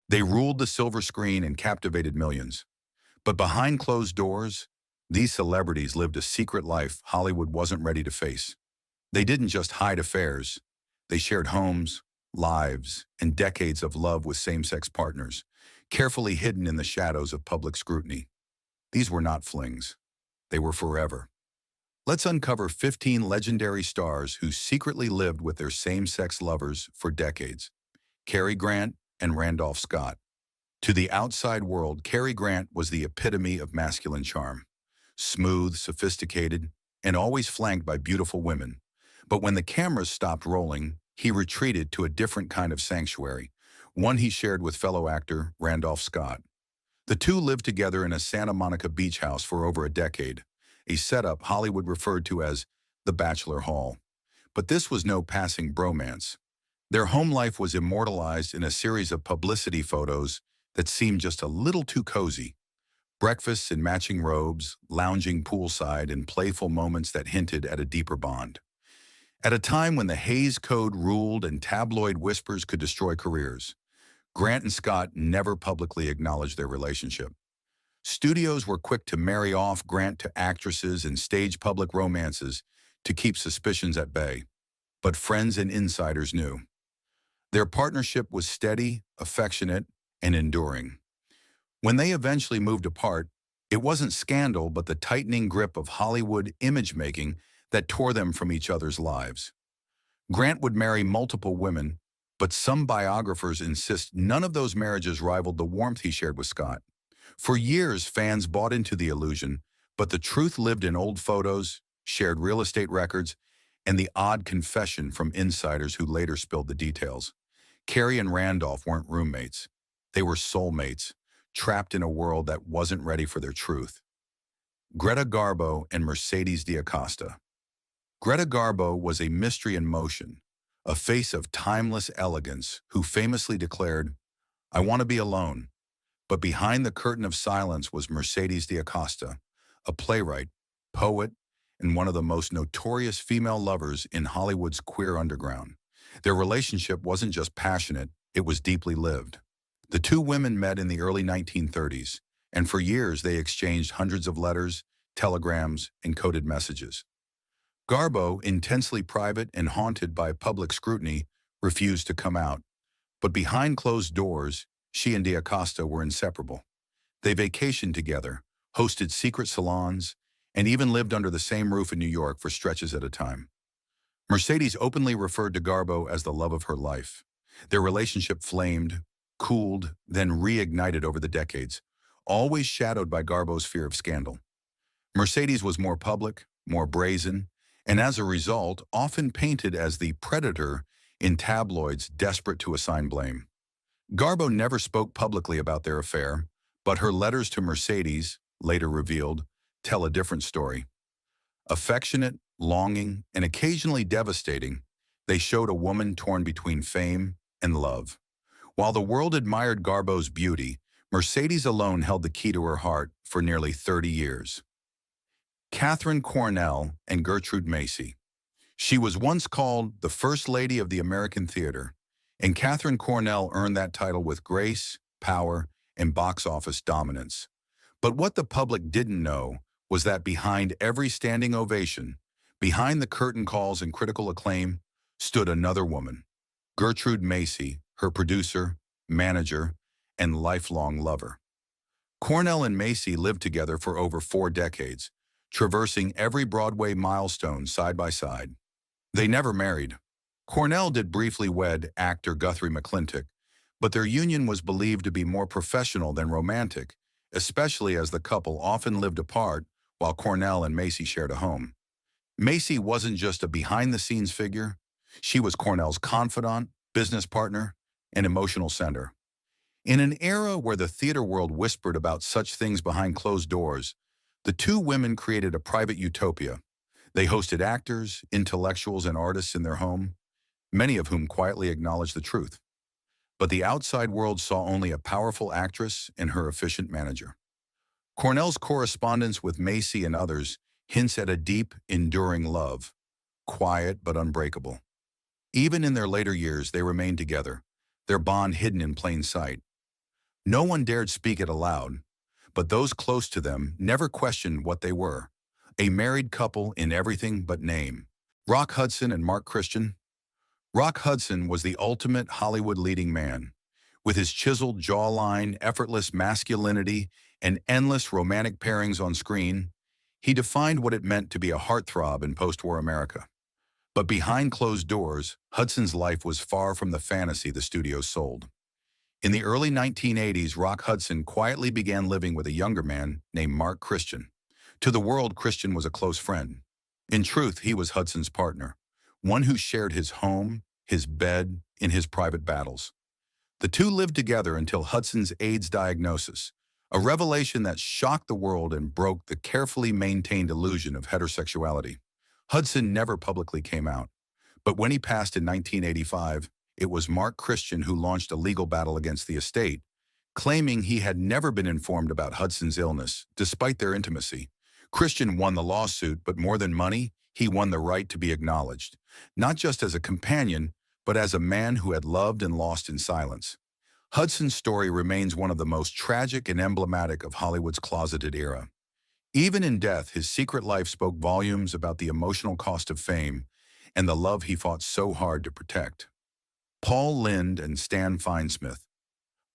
They ruled the silver screen and captivated millions. But behind closed doors, these celebrities lived a secret life Hollywood wasn't ready to face. They didn't just hide affairs. They shared homes, lives, and decades of love with same-sex partners, carefully hidden in the shadows of public scrutiny. These were not flings. They were forever. Let's uncover 15 legendary stars who secretly lived with their same-sex lovers for decades. Cary Grant and Randolph Scott. To the outside world, Cary Grant was the epitome of masculine charm. Smooth, sophisticated, and always flanked by beautiful women. But when the cameras stopped rolling, he retreated to a different kind of sanctuary, one he shared with fellow actor Randolph Scott. The two lived together in a Santa Monica beach house for over a decade, a setup Hollywood referred to as the Bachelor Hall. But this was no passing bromance. Their home life was immortalized in a series of publicity photos that seemed just a little too cozy. Breakfasts in matching robes, lounging poolside, and playful moments that hinted at a deeper bond. At a time when the Hays Code ruled and tabloid whispers could destroy careers, Grant and Scott never publicly acknowledged their relationship. Studios were quick to marry off Grant to actresses and stage public romances to keep suspicions at bay. But friends and insiders knew. Their partnership was steady, affectionate, and enduring. When they eventually moved apart, it wasn't scandal but the tightening grip of Hollywood image-making that tore them from each other's lives. Grant would marry multiple women, but some biographers insist none of those marriages rivaled the warmth he shared with Scott. For years, fans bought into the illusion, but the truth lived in old photos, shared real estate records, and the odd confession from insiders who later spilled the details. Cary and Randolph weren't roommates. They were soulmates, trapped in a world that wasn't ready for their truth. Greta Garbo and Mercedes Diaosta. Greta Garbo was a mystery in motion, a face of timeless elegance who famously declared, "I want to be alone." But behind the curtain of silence was Mercedes Diaosta, a playwright, poet, and one of the most notorious female lovers in Hollywood's queer underground. Their relationship wasn't just passionate, it was deeply lived. The two women met in the early 1930s, and for years they exchanged hundreds of letters, telegrams, and coded messages. Garbo, intensely private and haunted by public scrutiny, refused to come out. But behind closed doors, she and Diaosta were inseparable. They vacationed together, hosted secret salons, and even lived under the same roof in New York for stretches at a time. Mercedes openly referred to Garbo as the love of her life. Their relationship flamed, cooled, then reignited over the decades, always shadowed by Garbo's fear of scandal. Mercedes was more public, more brazen, and as a result, often painted as the predator in tabloids desperate to assign blame. Garbo never spoke publicly about their affair, but her letters to Mercedes, later revealed, tell a different story. Affectionate, longing, and occasionally devastating, they showed a woman torn between fame and love. While the world admired Garbo's beauty, Mercedes alone held the key to her heart for nearly 30 years. Katherine Cornell and Gertrude Macy. She was once called the First Lady of the American Theater, and Katherine Cornell earned that title with grace, power, and box office dominance. But what the public didn't know was that behind every standing ovation, behind the curtain calls and critical acclaim, stood another woman, Gertrude Macy, her producer, manager, and lifelong lover. Cornell and Macy lived together for over 4 decades, traversing every Broadway milestone side by side. They never married. Cornell did briefly wed actor Guthrie McClintock, but their union was believed to be more professional than romantic, especially as the couple often lived apart while Cornell and Macy shared a home. Macy wasn't just a behind-the-scenes figure. She was Cornell's confidant, business partner, and emotional center. In an era where the theater world whispered about such things behind closed doors, the two women created a private utopia. They hosted actors, intellectuals, and artists in their home, many of whom quietly acknowledged the truth. But the outside world saw only a powerful actress and her efficient manager. Cornell's correspondence with Macy and others hints at a deep, enduring love, quiet but unbreakable. Even in their later years, they remained together, their bond hidden in plain sight. No one dared speak it aloud, but those close to them never questioned what they were. A married couple in everything but name. Rock Hudson and Mark Christian. Rock Hudson was the ultimate Hollywood leading man. With his chiseled jawline, effortless masculinity, and endless romantic pairings on screen, he defined what it meant to be a heartthrob in post-war America. But behind closed doors, Hudson's life was far from the fantasy the studios sold. In the early 1980s, Rock Hudson quietly began living with a younger man named Mark Christian. To the world, Christian was a close friend. In truth, he was Hudson's partner, one who shared his home, his bed, in his private battles. The two lived together until Hudson's AIDS diagnosis, a revelation that shocked the world and broke the carefully maintained illusion of heterosexuality. Hudson never publicly came out, but when he passed in 1985, it was Mark Christian who launched a legal battle against the estate, claiming he had never been informed about Hudson's illness, despite their intimacy. Christian won the lawsuit, but more than money, he won the right to be acknowledged, not just as a companion, but as a man who had loved and lost in silence. Hudson's story remains one of the most tragic and emblematic of Hollywood's closeted era. Even in death, his secret life spoke volumes about the emotional cost of fame and the love he fought so hard to protect. Paul Lynn and Stan Finesmith.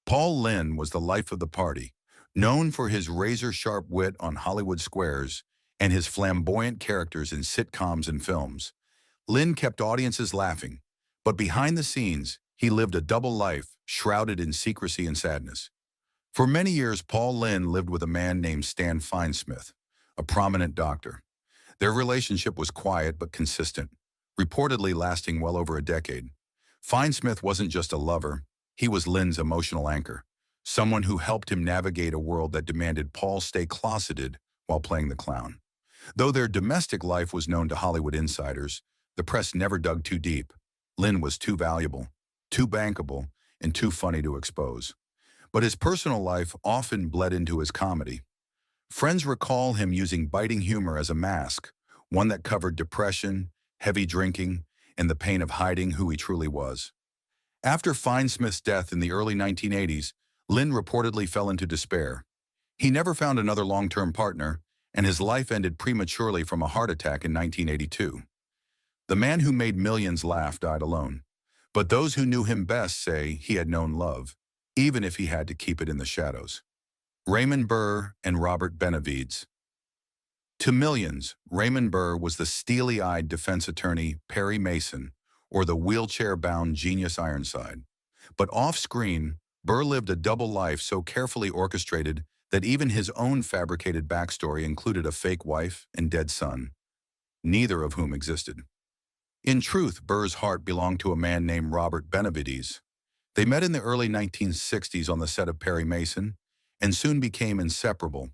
Paul Lynn was the life of the party, known for his razor-sharp wit on Hollywood squares and his flamboyant characters in sitcoms and films. Lynn kept audiences laughing, but behind the scenes, he lived a double life, shrouded in secrecy and sadness. For many years, Paul Lynn lived with a man named Stan Finesmith, a prominent doctor. Their relationship was quiet but consistent, reportedly lasting well over a decade. Finesmith wasn't just a lover, he was Lynn's emotional anchor, someone who helped him navigate a world that demanded Paul stay closeted while playing the clown. Though their domestic life was known to Hollywood insiders, the press never dug too deep. Lynn was too valuable, too bankable, and too funny to expose. But his personal life often bled into his comedy. Friends recall him using biting humor as a mask, one that covered depression, heavy drinking, and the pain of hiding who he truly was. After Finesmith's death in the early 1980s, Lynn reportedly fell into despair. He never found another long-term partner, and his life ended prematurely from a heart attack in 1982. The man who made millions laugh died alone, but those who knew him best say he had known love, even if he had to keep it in the shadows. Raymond Burr and Robert Benvides. To millions, Raymond Burr was the steely-eyed defense attorney Perry Mason, or the wheelchair-bound genius Ironside. But off-screen, Burr lived a double life so carefully orchestrated that even his own fabricated backstory included a fake wife and dead son, neither of whom existed. In truth, Burr's heart belonged to a man named Robert Benvides. They met in the early 1960s on the set of Perry Mason and soon became inseparable.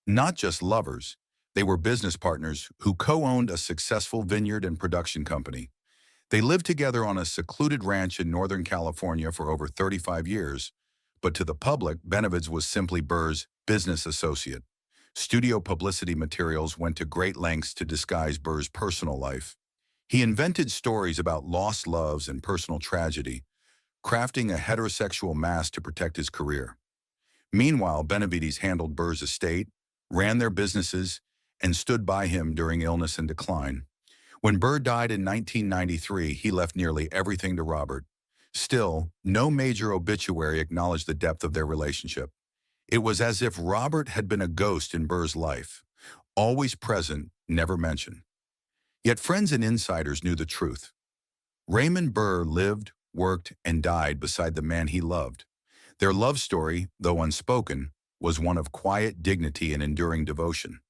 Not just lovers, they were business partners who co-owned a successful vineyard and production company. They lived together on a secluded ranch in Northern California for over 35 years, but to the public, Benvides was simply Burr's business associate. Studio publicity materials went to great lengths to disguise Burr's personal life. He invented stories about lost loves and personal tragedy, crafting a heterosexual mask to protect his career. Meanwhile, Benvides handled Burr's estate, ran their businesses, and stood by him during illness and decline. When Burr died in 1993, he left nearly everything to Robert. Still, no major obituary acknowledged the depth of their relationship. It was as if Robert had been a ghost in Burr's life, always present, never mentioned. Yet friends and insiders knew the truth. Raymond Burr lived, worked, and died beside the man he loved. Their love story, though unspoken, was one of quiet dignity and enduring devotion.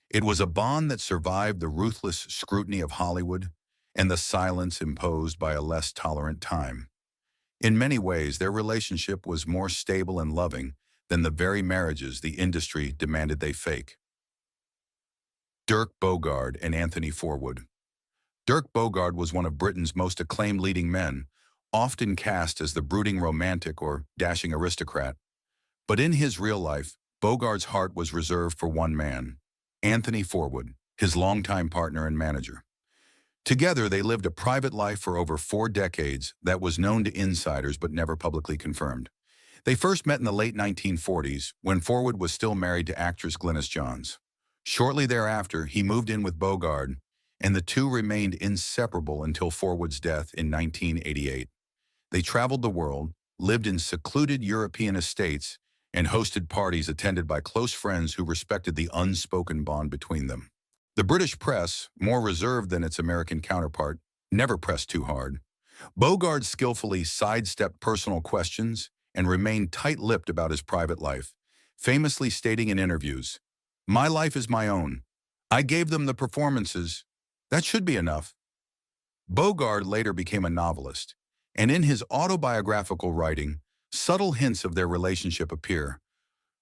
It was a bond that survived the ruthless scrutiny of Hollywood and the silence imposed by a less tolerant time. In many ways, their relationship was more stable and loving than the very marriages the industry demanded they fake. Durk Bogard and Anthony Forwood. Durk Bogard was one of Britain's most acclaimed leading men, often cast as the brooding romantic or dashing aristocrat. But in his real life, Bogard's heart was reserved for one man, Anthony Forwood, his longtime partner and manager. Together, they lived a private life for over 4 decades that was known to insiders but never publicly confirmed. They first met in the late 1940s when Forwood was still married to actress Glynis Johns. Shortly thereafter, he moved in with Bogard, and the two remained inseparable until Forwood's death in 1988. They traveled the world, lived in secluded European estates, and hosted parties attended by close friends who respected the unspoken bond between them. The British press, more reserved than its American counterpart, never pressed too hard. Bogard skillfully sidestepped personal questions and remained tight-lipped about his private life, famously stating in interviews, "My life is my own. I gave them the performances. That should be enough." Bogard later became a novelist, and in his autobiographical writing, subtle hints of their relationship appear,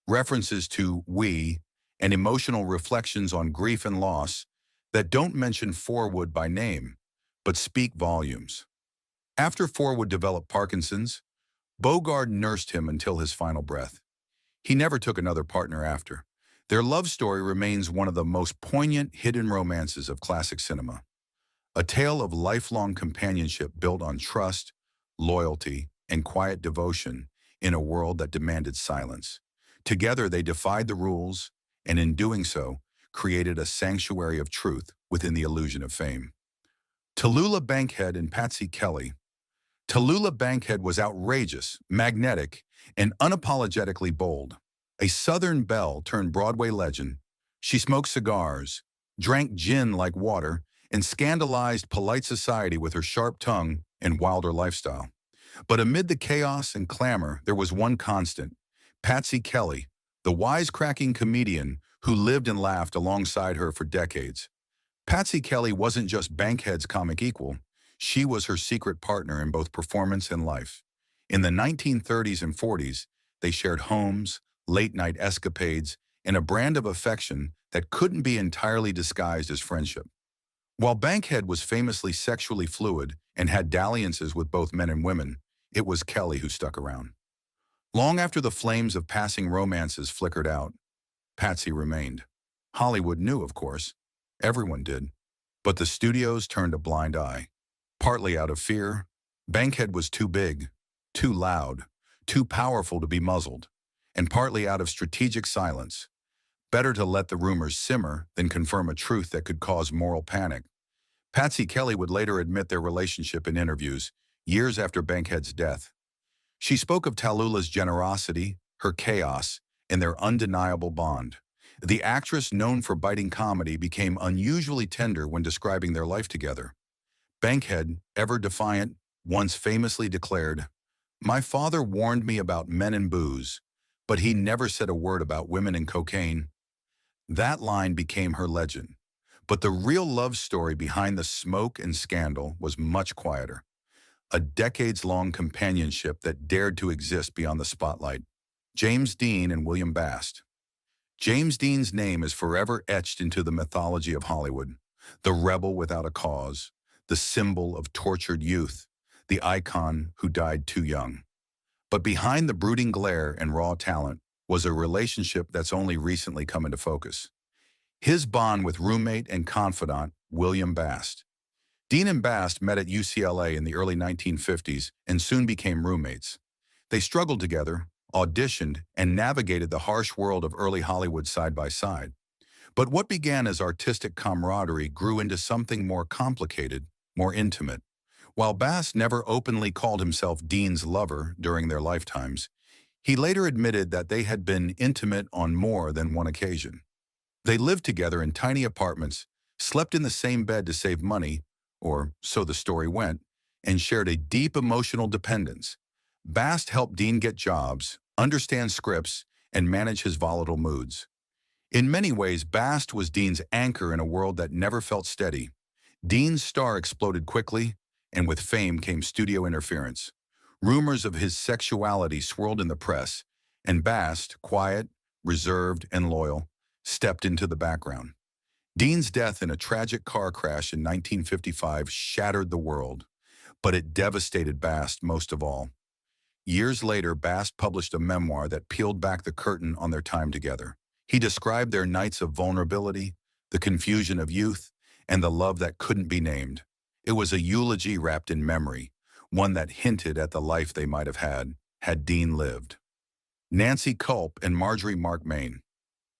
references to "we" and emotional reflections on grief and loss that don't mention Forwood by name, but speak volumes. After Forwood developed Parkinson's, Bogard nursed him until his final breath. He never took another partner after. Their love story remains one of the most poignant hidden romances of classic cinema. A tale of lifelong companionship built on trust, loyalty, and quiet devotion in a world that demanded silence. Together they defied the rules, and in doing so, created a sanctuary of truth within the illusion of fame. Tula Bankhead and Patsy Kelly. Tula Bankhead was outrageous, magnetic, and unapologetically bold. A Southern belle turned Broadway legend, she smoked cigars, drank gin like water, and scandalized polite society with her sharp tongue and wilder lifestyle. But amid the chaos and clamor, there was one constant: Patsy Kelly, the wisecracking comedian who lived and laughed alongside her for decades. Patsy Kelly wasn't just Bankhead's comic equal. She was her secret partner in both performance and life. In the 1930s and 40s, they shared homes, late-night escapades, and a brand of affection that couldn't be entirely disguised as friendship. While Bankhead was famously sexually fluid and had dalliances with both men and women, it was Kelly who stuck around. Long after the flames of passing romances flickered out, Patsy remained. Hollywood knew, of course. Everyone did. But the studios turned a blind eye. Partly out of fear, Bankhead was too big, too loud, too powerful to be muzzled, and partly out of strategic silence. Better to let the rumors simmer than confirm a truth that could cause moral panic. Patsy Kelly would later admit their relationship in interviews, years after Bankhead's death. She spoke of Tula's generosity, her chaos, and their undeniable bond. The actress, known for biting comedy, became unusually tender when describing their life together. Bankhead, ever defiant, once famously declared, "My father warned me about men and booze, but he never said a word about women and cocaine." That line became her legend. But the real love story behind the smoke and scandal was much quieter. A decades-long companionship that dared to exist beyond the spotlight. James Dean and William Bast. James Dean's name is forever etched into the mythology of Hollywood. The rebel without a cause, the symbol of tortured youth, the icon who died too young. But behind the brooding glare and raw talent was a relationship that's only recently come into focus. His bond with roommate and confidant, William Bast. Dean and Bast met at UCLA in the early 1950s and soon became roommates. They struggled together, auditioned, and navigated the harsh world of early Hollywood side by side. But what began as artistic camaraderie grew into something more complicated, more intimate. While Bast never openly called himself Dean's lover during their lifetimes, he later admitted that they had been intimate on more than one occasion. They lived together in tiny apartments, slept in the same bed to save money, or so the story went, and shared a deep emotional dependence. Bast helped Dean get jobs, understand scripts, and manage his volatile moods. In many ways, Bast was Dean's anchor in a world that never felt steady. Dean's star exploded quickly, and with fame came studio interference. Rumors of his sexuality swirled in the press, and Bast, quiet, reserved, and loyal, stepped into the background. Dean's death in a tragic car crash in 1955 shattered the world, but it devastated Bast most of all. Years later, Bast published a memoir that peeled back the curtain on their time together. He described their nights of vulnerability, the confusion of youth, and the love that couldn't be named. It was a eulogy wrapped in memory, one that hinted at the life they might have had Dean lived. Nancy Culp and Marjorie Maine.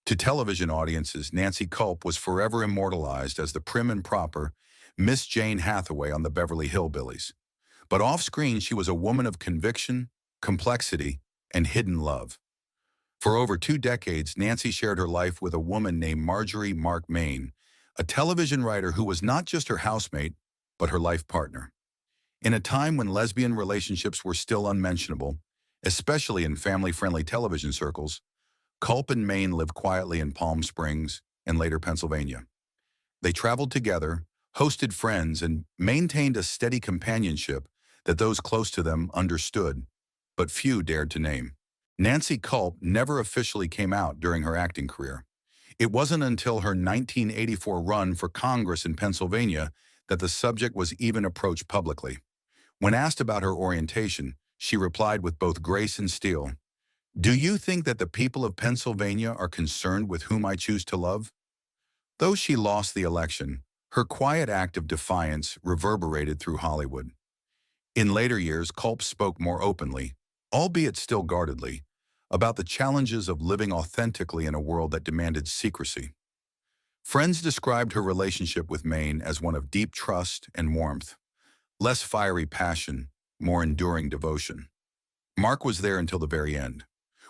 To television audiences, Nancy Culp was forever immortalized as the prim and proper Miss Jane Hathaway on the Beverly Hillbillies. But off-screen, she was a woman of conviction, complexity, and hidden love. For over 2 decades, Nancy shared her life with a woman named Marjorie Maine, a television writer who was not just her housemate, but her life partner. In a time when lesbian relationships were still unmentionable, especially in family-friendly television circles, Culp and Maine lived quietly in Palm Springs and later Pennsylvania. They traveled together, hosted friends, and maintained a steady companionship that those close to them understood, but few dared to name. Nancy Culp never officially came out during her acting career. It wasn't until her 1984 run for Congress in Pennsylvania that the subject was even approached publicly. When asked about her orientation, she replied with both grace and steel, "Do you think that the people of Pennsylvania are concerned with whom I choose to love?" Though she lost the election, her quiet act of defiance reverberated through Hollywood. In later years, Culp spoke more openly, albeit still guardedly, about the challenges of living authentically in a world that demanded secrecy. Friends described her relationship with Maine as one of deep trust and warmth, less fiery passion, more enduring devotion. Mark was there until the very end.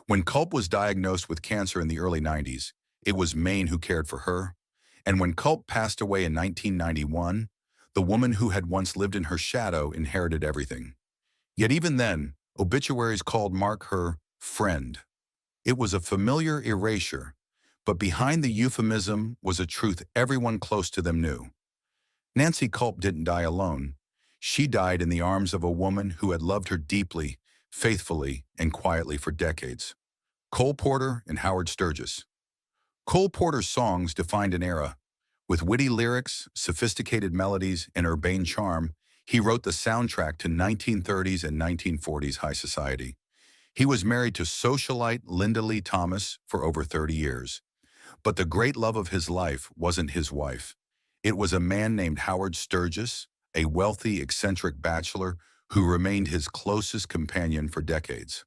When Culp was diagnosed with cancer in the early 90s, it was Maine who cared for her. And when Culp passed away in 1991, the woman who had once lived in her shadow inherited everything. Yet even then, obituaries called Mark her friend. It was a familiar erasure, but behind the euphemism was a truth everyone close to them knew. Nancy Culp didn't die alone. She died in the arms of a woman who had loved her deeply, faithfully, and quietly for decades. Cole Porter and Howard Sturgis. Cole Porter's songs defined an era. With witty lyrics, sophisticated melodies, and urbane charm, he wrote the soundtrack to 1930s and 1940s high society. He was married to socialite Linda Lee Thomas for over 30 years. But the great love of his life wasn't his wife. It was a man named Howard Sturgis, a wealthy, eccentric bachelor who remained his closest companion for decades.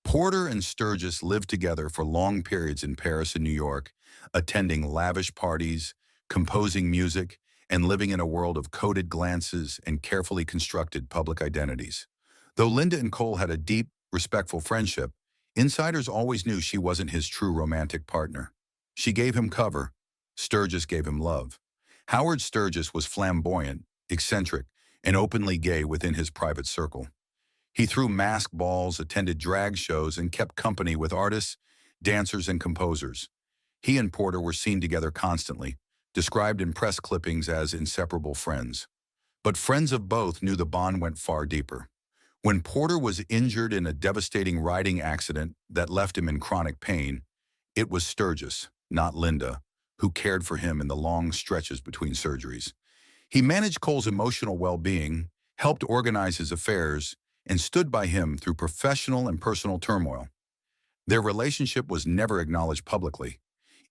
Porter and Sturgis lived together for long periods in Paris and New York, attending lavish parties, composing music, and living in a world of coded glances and carefully constructed public identities. Though Linda and Cole had a deep, respectful friendship, insiders always knew she wasn't his true romantic partner. She gave him cover. Sturgis gave him love. Howard Sturgis was flamboyant, eccentric, and openly gay within his private circle. He threw masked balls, attended drag shows, and kept company with artists, dancers, and composers. He and Porter were seen together constantly, described in press clippings as inseparable friends. But friends of both knew the bond went far deeper. When Porter was injured in a devastating riding accident that left him in chronic pain, it was Sturgis, not Linda, who cared for him in the long stretches between surgeries. He managed Cole's emotional well-being, helped organize his affairs, and stood by him through professional and personal turmoil. Their relationship was never acknowledged publicly.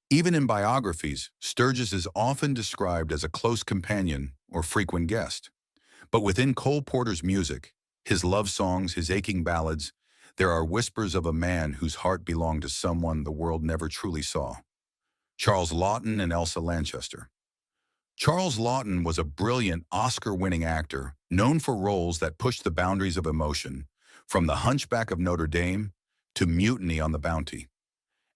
Even in biographies, Sturgis is often described as a close companion or frequent guest. But within Cole Porter's music, his love songs, his aching ballads, there are whispers of a man whose heart belonged to someone the world never truly saw. Charles Lton and Elsa Lchester. Charles Lton was a brilliant Oscar-winning actor known for roles that pushed the boundaries of emotion, from The Hunchback of Notre Dame to Mutiny on the Bounty.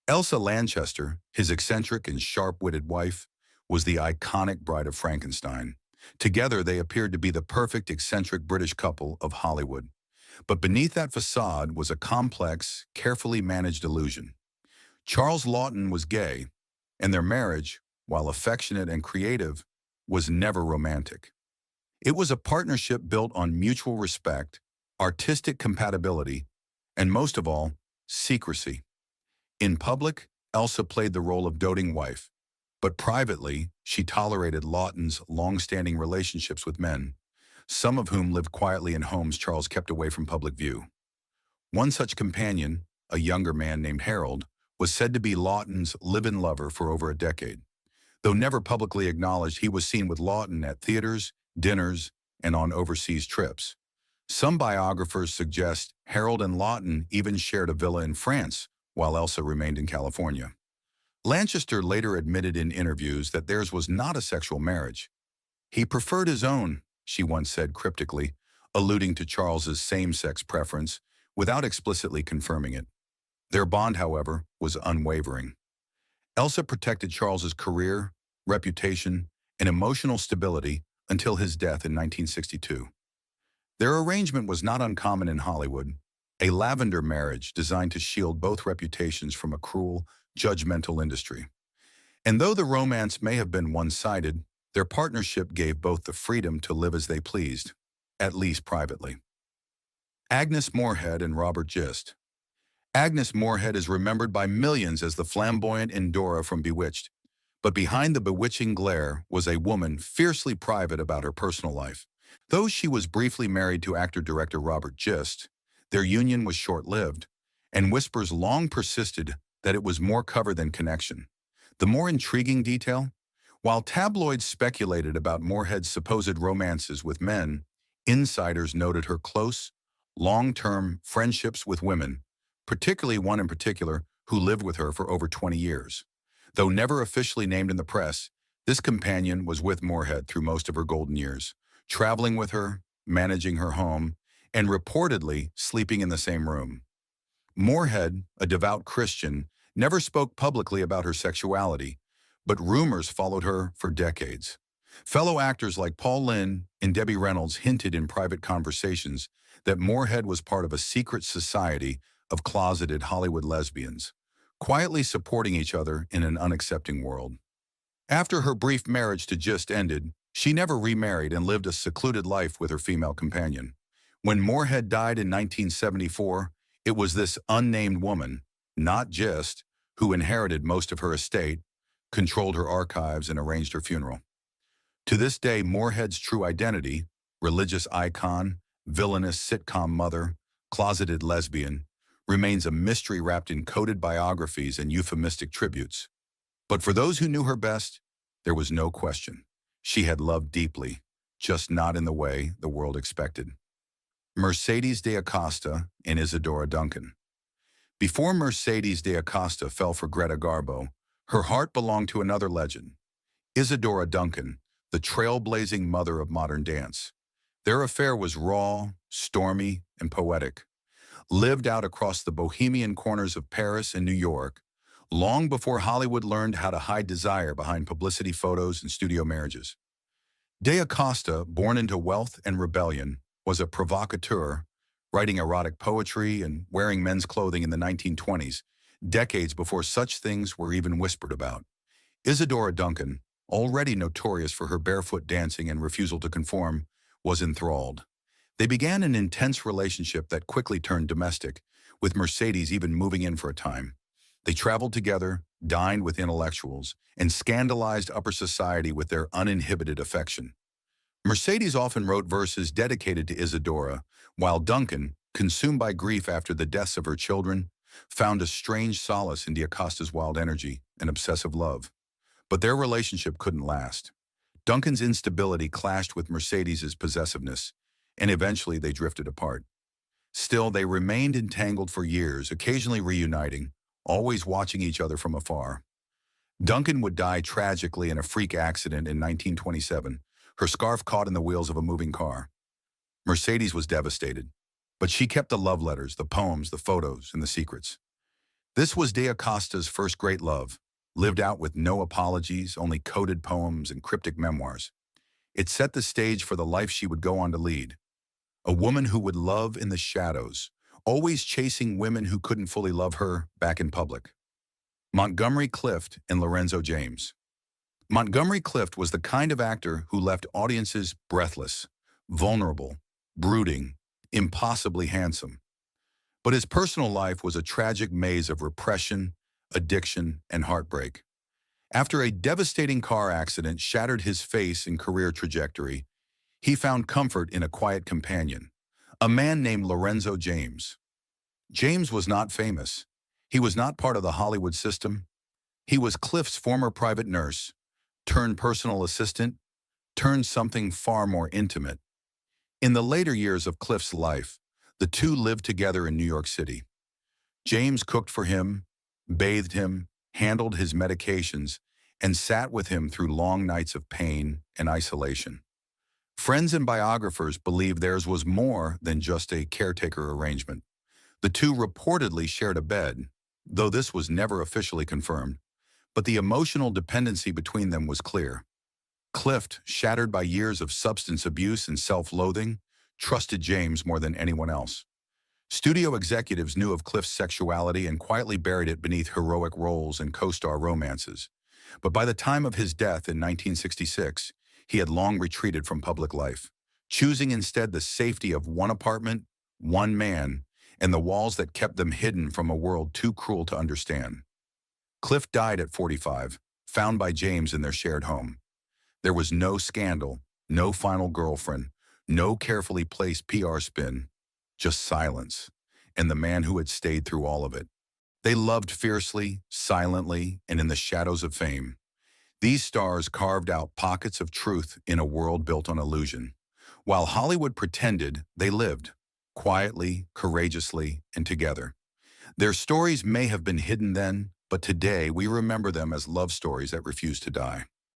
Elsa Lchester, his eccentric and sharp-witted wife, was the iconic Bride of Frankenstein. Together, they appeared to be the perfect eccentric British couple of Hollywood. But beneath that facade was a complex, carefully managed illusion. Charles Lton was gay, and their marriage, while affectionate and creative, was never romantic. It was a partnership built on mutual respect, artistic compatibility, and most of all, secrecy. In public, Elsa played the role of doting wife, but privately, she tolerated Lawton's long-standing relationships with men, some of whom lived quietly in homes Charles kept away from public view. One such companion, a younger man named Harold, was said to be Lawton's live-in lover for over a decade. Though never publicly acknowledged, he was seen with Lton at theaters, dinners, and on overseas trips. Some biographers suggest Harold and Lawton even shared a villa in France while Elsa remained in California. Lchester later admitted in interviews that theirs was not a sexual marriage. He preferred his own, she once said cryptically, alluding to Charles's same-sex preference without explicitly confirming it. Their bond, however, was unwavering. Elsa protected Charles's career, reputation, and emotional stability until his death in 1962. Their arrangement was not uncommon in Hollywood, a lavender marriage designed to shield both reputations from a cruel, judgmental industry. And though the romance may have been one-sided, their partnership gave both the freedom to live as they pleased, at least privately. Agnes Morehead and Robert Gist. Agnes Morehead is remembered by millions as the flamboyant Endora from Bewitched, but behind the bewitching glare was a woman fiercely private about her personal life. Though she was briefly married to actor-director Robert Gist, their union was short-lived, and whispers long persisted that it was more cover than connection. The more intriguing detail? While tabloids speculated about Morehead's supposed romances with men, insiders noted her close, long-term friendships with women, particularly one in particular who lived with her for over 20 years. Though never officially named in the press, this companion was with Morehead through most of her golden years, traveling with her, managing her home, and reportedly sleeping in the same room. Morehead, a devout Christian, never spoke publicly about her sexuality, but rumors followed her for decades. Fellow actors like Paul Lynn and Debbie Reynolds hinted in private conversations that Morehead was part of a secret society of closeted Hollywood lesbians, quietly supporting each other in an unaccepting world. After her brief marriage to Gist ended, she never remarried and lived a secluded life with her female companion. When Morehead died in 1974, it was this unnamed woman, not Gist, who inherited most of her estate, controlled her archives, and arranged her funeral. To this day, Morehead's true identity, religious icon, villainous sitcom mother, closeted lesbian, remains a mystery wrapped in coded biographies and euphemistic tributes. But for those who knew her best, there was no question. She had loved deeply, just not in the way the world expected. Mercedes Diaosta and Isadora Duncan. Before Mercedes Diaosta fell for Greta Garbo, her heart belonged to another legend, Isadora Duncan, the trailblazing mother of modern dance. Their affair was raw, stormy, and poetic, lived out across the bohemian corners of Paris and New York, long before Hollywood learned how to hide desire behind publicity photos and studio marriages. Diaosta, born into wealth and rebellion, was a provocateur, writing erotic poetry and wearing men's clothing in the 1920s, decades before such things were even whispered about. Isadora Duncan, already notorious for her barefoot dancing and refusal to conform, was enthralled. They began an intense relationship that quickly turned domestic, with Mercedes even moving in for a time. They traveled together, dined with intellectuals, and scandalized upper society with their uninhibited affection. Mercedes often wrote verses dedicated to Isadora, while Duncan, consumed by grief after the deaths of her children, found a strange solace in Diacosta's wild energy and obsessive love. But their relationship couldn't last. Duncan's instability clashed with Mercedes's possessiveness, and eventually they drifted apart. Still, they remained entangled for years, occasionally reuniting, always watching each other from afar. Duncan would die tragically in a freak accident in 1927, her scarf caught in the wheels of a moving car. Mercedes was devastated, but she kept the love letters, the poems, the photos, and the secrets. This was Diacosta's first great love, lived out with no apologies, only coded poems and cryptic memoirs. It set the stage for the life she would go on to lead. A woman who would love in the shadows, always chasing women who couldn't fully love her back in public. Montgomery Clift and Lorenzo James. Montgomery Clift was the kind of actor who left audiences breathless, vulnerable, brooding, impossibly handsome. But his personal life was a tragic maze of repression, addiction, and heartbreak. After a devastating car accident shattered his face and career trajectory, he found comfort in a quiet companion, a man named Lorenzo James. James was not famous. He was not part of the Hollywood system. He was Clift's former private nurse, turned personal assistant, turned something far more intimate. In the later years of Cliff's life, the two lived together in New York City. James cooked for him, bathed him, handled his medications, and sat with him through long nights of pain and isolation. Friends and biographers believe theirs was more than just a caretaker arrangement. The two reportedly shared a bed, though this was never officially confirmed, but the emotional dependency between them was clear. Cliff, shattered by years of substance abuse and self-loathing, trusted James more than anyone else. Studio executives knew of Cliff's sexuality and quietly buried it beneath heroic roles and co-star romances. But by the time of his death in 1966, he had long retreated from public life, choosing instead the safety of one apartment, one man, and the walls that kept them hidden from a world too cruel to understand. Cliff died at 45, found by James in their shared home. There was no scandal, no final girlfriend, no carefully placed PR spin, just silence, and the man who had stayed through all of it. They loved fiercely, silently, and in the shadows of fame. These stars carved out pockets of truth in a world built on illusion. While Hollywood pretended, they lived, quietly, courageously, and together. Their stories may have been hidden then, but today we remember them as love stories that refuse to die.